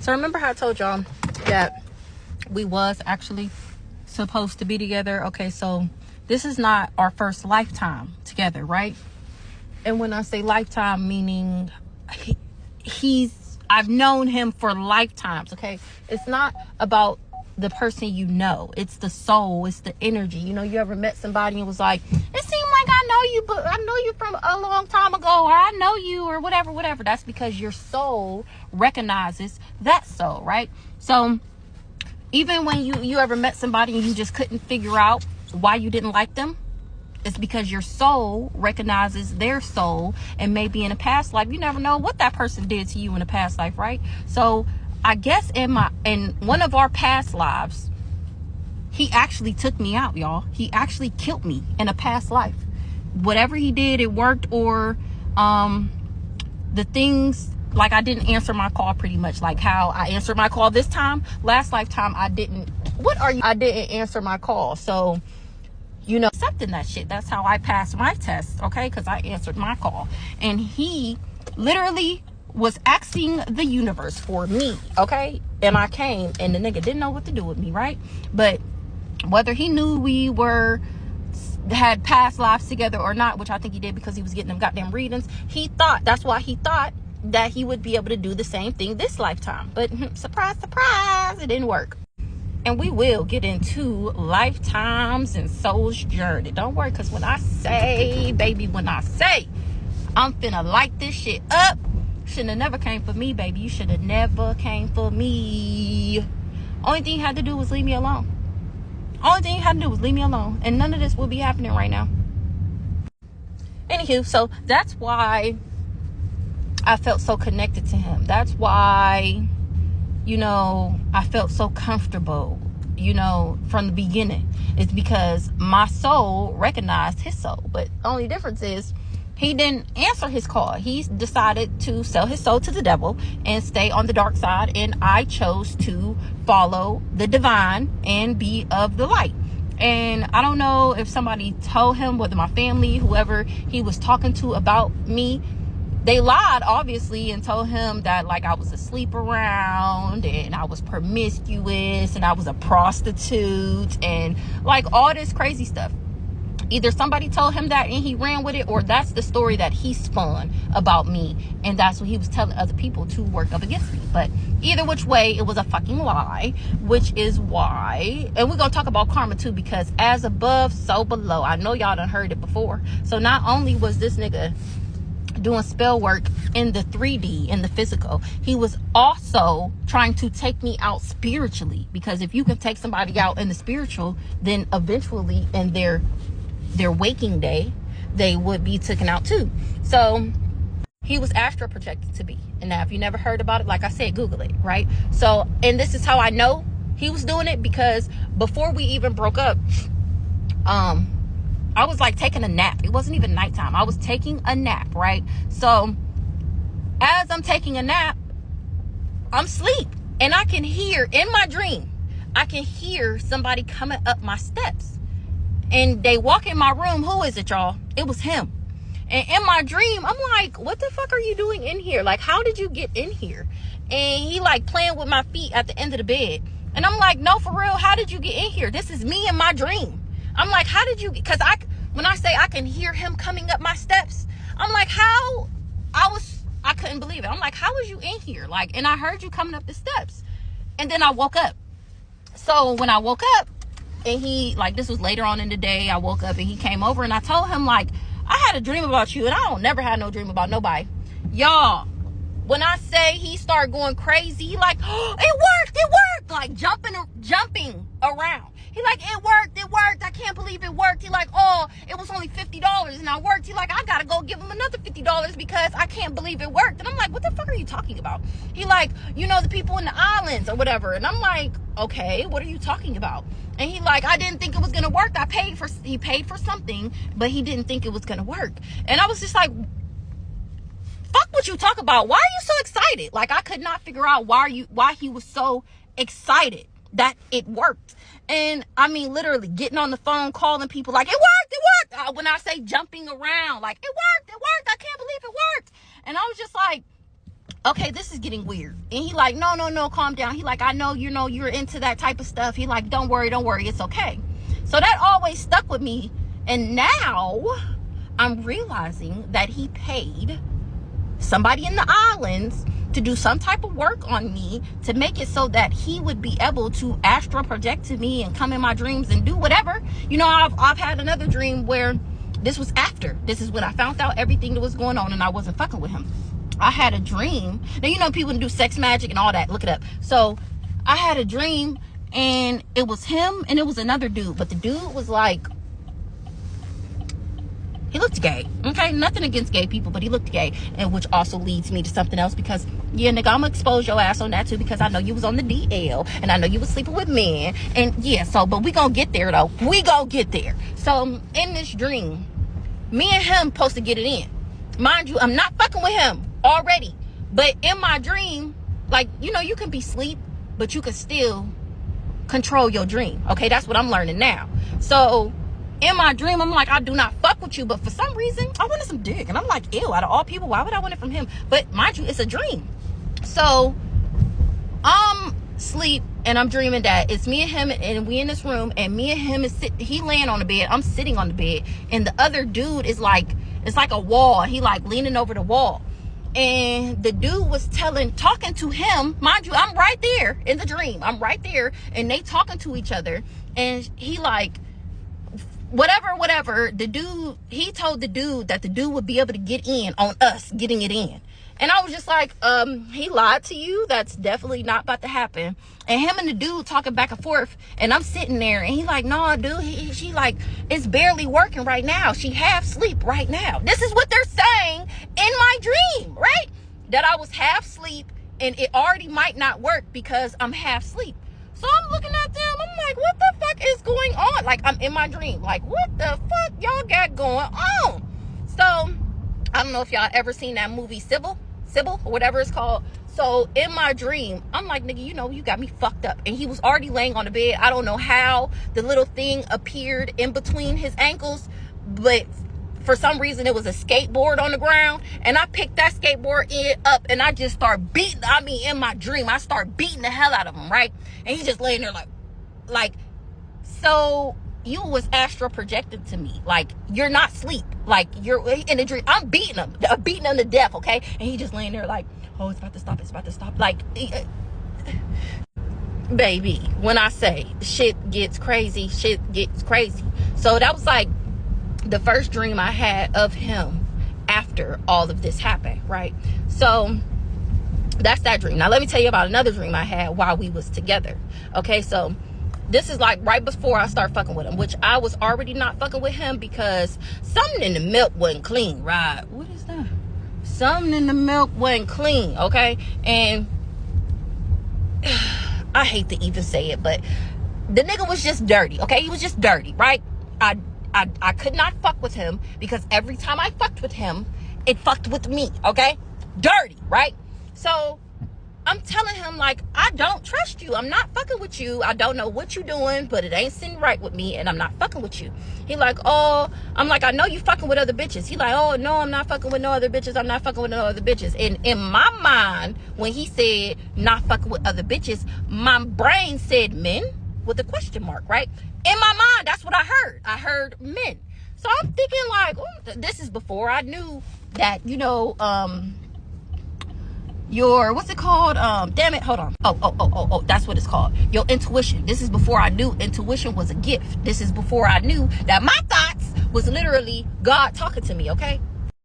So remember how I told y'all that we was actually supposed to be together? Okay, so this is not our first lifetime together, right? And when I say lifetime, meaning I've known him for lifetimes, okay? It's not about the person you know. It's the soul. It's the energy. You know, you ever met somebody and was like, it seemed like I know you, but I know you from a long time ago, or I know you, or whatever. That's because your soul recognizes that soul, right? So even when you ever met somebody and you just couldn't figure out why you didn't like them, it's because your soul recognizes their soul, and maybe in a past life, you never know what that person did to you in a past life, right? So I guess in one of our past lives, he actually took me out, y'all. He actually killed me in a past life. Whatever he did, it worked. Or the things, like I didn't answer my call, pretty much like how I answered my call this time. Last lifetime, I didn't answer my call. So, you know, accepting that shit. That's how I passed my test, okay? Because I answered my call. And he literally was asking the universe for me, okay? And I came, and the nigga didn't know what to do with me, right? But whether he knew we had past lives together or not, which I think he did because he was getting them goddamn readings, that's why he thought that he would be able to do the same thing this lifetime. But surprise, surprise, it didn't work. And we will get into lifetimes and soul's journey. Don't worry, because when I say I'm finna light this shit up, shouldn't have never came for me, baby. You should have never came for me. Only thing you had to do was leave me alone. And none of this will be happening right now. Anywho, so that's why I felt so connected to him. That's why, you know, I felt so comfortable, you know, from the beginning. It's because my soul recognized his soul. But the only difference is he didn't answer his call. He decided to sell his soul to the devil and stay on the dark side. And I chose to follow the divine and be of the light. And I don't know if somebody told him, whether my family, whoever he was talking to about me, they lied, obviously, and told him that, like, I was asleep around and I was promiscuous and I was a prostitute and, like, all this crazy stuff. Either somebody told him that and he ran with it, or that's the story that he spun about me, and that's what he was telling other people to work up against me. But either which way, it was a fucking lie, which is why, and we're gonna talk about karma too, because as above, so below. I know y'all done heard it before. So not only was this nigga doing spell work in the 3D, in the physical, he was also trying to take me out spiritually, because if you can take somebody out in the spiritual, then eventually in their waking day, they would be taken out too. So he was astral projected to me. And now if you never heard about it, like I said, Google it, right? So, and this is how I know he was doing it, because before we even broke up, I was like taking a nap. It wasn't even nighttime. I was taking a nap, right? So as I'm taking a nap, I'm asleep, and I can hear in my dream, I can hear somebody coming up my steps. And they walk in my room. Who is it, y'all? It was him. And in my dream, I'm like, what the fuck are you doing in here? Like, how did you get in here? And he like playing with my feet at the end of the bed. And I'm like, no, for real, how did you get in here? This is me in my dream. I'm like, how did you, because when I say I can hear him coming up my steps, I'm like, how? I couldn't believe it. I'm like, how was you in here? Like, and I heard you coming up the steps. And then I woke up. So when I woke up, and he, like, this was later on in the day, I woke up and he came over, and I told him, like, I had a dream about you, and I don't never had no dream about nobody. Y'all, when I say he started going crazy, he like, oh, it worked, like jumping around. He like, it worked, I can't believe it worked. He like, oh, it was only $50 and I worked. He like, I gotta go give him another $50 because I can't believe it worked. And I'm like, what the fuck are you talking about? He like, you know, the people in the islands or whatever. And I'm like, okay, what are you talking about? And he like, I didn't think it was gonna work. He paid for something, but he didn't think it was gonna work. And I was just like, fuck what you talk about. Why are you so excited? Like, I could not figure out why he was so excited that it worked. And I mean, literally getting on the phone, calling people like, it worked. When I say jumping around, like, it worked. I can't believe it worked. And I was just like, okay, this is getting weird. And he like, no, calm down. He like, I know, you're into that type of stuff. He like, don't worry, it's okay. So that always stuck with me. And now I'm realizing that he paid somebody in the islands to do some type of work on me to make it so that he would be able to astral project to me and come in my dreams and do whatever. I've had another dream where this was after. This is when I found out everything that was going on and I wasn't fucking with him. I had a dream. Now, people do sex magic and all that. Look it up. So I had a dream and it was him and it was another dude. But the dude was like, he looked gay. Okay, nothing against gay people, but he looked gay. And which also leads me to something else because, yeah, nigga, I'm gonna expose your ass on that too because I know you was on the DL and I know you was sleeping with men. And yeah, but we gonna get there though. We gonna get there. So in this dream, me and him supposed to get it in. Mind you, I'm not fucking with him already. But in my dream, like, you can be asleep, but you can still control your dream. Okay, that's what I'm learning now. So in my dream, I'm like, I do not fuck with you, but for some reason, I wanted some dick. And I'm like, ew, out of all people, why would I want it from him? But mind you, it's a dream. So I'm asleep and I'm dreaming that it's me and him and we in this room and me and him he laying on the bed. I'm sitting on the bed and the other dude is like, it's like a wall. He like leaning over the wall. And the dude was talking to him. Mind you, I'm right there in the dream. I'm right there and they talking to each other. And he like, whatever, he told the dude that the dude would be able to get in on us getting it in. And I was just like, he lied to you. That's definitely not about to happen. And him and the dude talking back and forth. And I'm sitting there and he like, no, dude, she like, it's barely working right now. She half sleep right now. This is what they're saying in my dream, right? That I was half sleep and it already might not work because I'm half sleep. So I'm looking at them. I'm like, what the fuck is going on? Like, I'm in my dream. Like, what the fuck y'all got going on? So I don't know if y'all ever seen that movie Sybil or whatever it's called. So in my dream, I'm like, nigga, you got me fucked up. And he was already laying on the bed. I don't know how the little thing appeared in between his ankles, but for some reason it was a skateboard on the ground. And I picked that skateboard up and I just start beating, in my dream, I start beating the hell out of him, right? And he's just laying there like, so you was astral projected to me. Like, you're not asleep. Like, you're in a dream. I'm beating him to death, okay? And he just laying there like, oh, it's about to stop. Like, baby, when I say shit gets crazy. So that was like the first dream I had of him after all of this happened, right? So that's that dream. Now let me tell you about another dream I had while we was together. Okay, so this is like right before I start fucking with him, which I was already not fucking with him because something in the milk wasn't clean, right? What is that? Something in the milk wasn't clean, okay? And I hate to even say it, but the nigga was just dirty, okay? He was just dirty, right? I could not fuck with him because every time I fucked with him, it fucked with me, okay? Dirty, right? So I'm telling him, like, I don't trust you. I'm not fucking with you. I don't know what you doing, but it ain't sitting right with me, and I'm not fucking with you. He like, oh, I'm like, I know you fucking with other bitches. He like, oh, no, I'm not fucking with no other bitches. I'm not fucking with no other bitches. And in my mind, when he said not fucking with other bitches, my brain said men with a question mark, right? In my mind, that's what I heard. I heard men. So I'm thinking like, oh, this is before I knew that, your, what's it called? Damn it, hold on. Oh, that's what it's called. Your intuition. This is before I knew intuition was a gift. This is before I knew that my thoughts was literally God talking to me, okay?